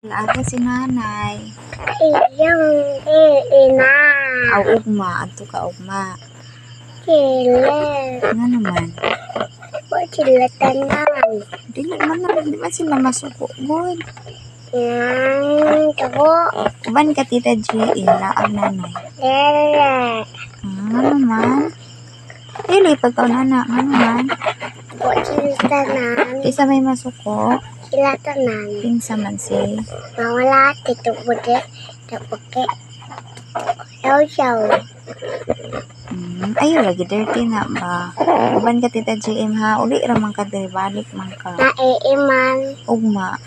Aga si nanay. Iyang ina. Aw ugma, adto ka ugma. Kile. Nga naman. Wa sila tanan. Di man sila masuko. Good. Yang tabo. Uban ka tita G, laag nanay. Dere. Nga naman. Dili, pagkaw nana. Nga naman. Wa sila tanan. Isa may masuko. Sila tanan. Pinsa man si. Mawala tito bude. Tapake. Yaw. Ayaw lagi dirty na ba? Uban ka tita GM ha. Uli ramang ka diri, balik man ka. Naiiman. Ugma.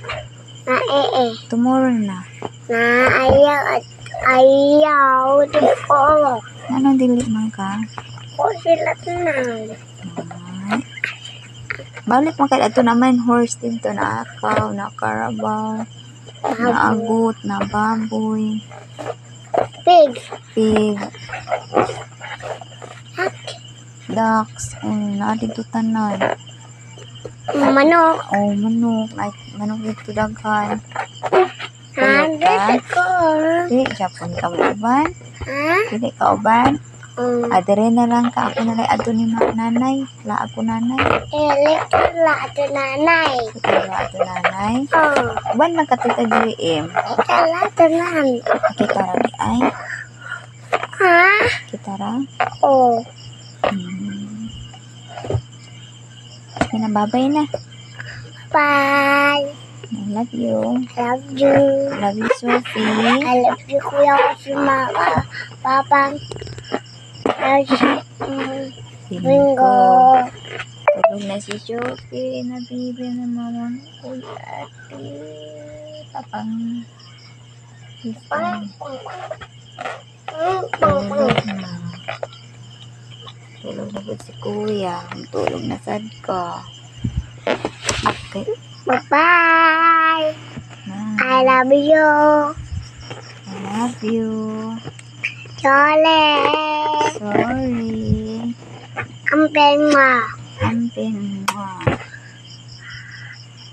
Naii. Tomorrow na. Na ayaw. Tipo. Anong dili man ka? Wa sila tanan. Ay. Balik man ka. Ato naman horse dito na akaw, na karabaw, na agot, na baboy, Pig. pig, Hak. ducks, na dito tanan. Manok. Manok, like manok dito daghan. Dito ko. Dili, Japon ka mo uban? Ha? Dili ka uban? Adere na lang ka. Ako na lang ato ni nanay. La ako nanay. Elektra ato nanay. La ato nanay. Oh. Uban lang ka tita GM. Ikala tanan. Kita ra ni ay. Ha? Kita ra. Oh. Pinababay na. Bye. I love you. Love you. Love you, Sophie. I love you, Kuya Mama. Papa. Love you. Bingo. Tulog na si Sophie. Nabibi na mama ko. Ate. Papang. Tulog na. Tulog na po si Kuya. Tulog na sad ka. Okay. Bye-bye. I love you. I love you. Sorry. Sorry. Ampeng ma. Amping mo.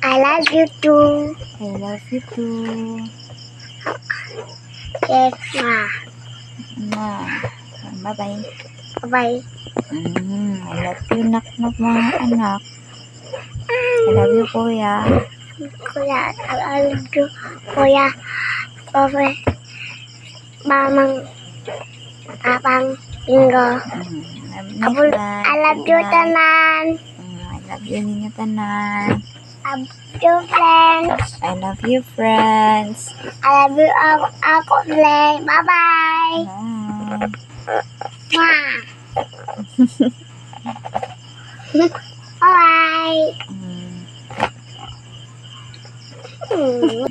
I love you too. I love you too. Yes, ma. Ma. Bye-bye. Bye-bye. I love you, nak-nak mga anak. I love you, Kuya. Kuya, I love you. Kuya, Papa, Mamang, Papang, Bingo. I love you, tanan. I love you, ninyo tanan. I love you, friends. I love you, friends. I love you, ako, friend. Bye-bye. Bye. Bye. Mm.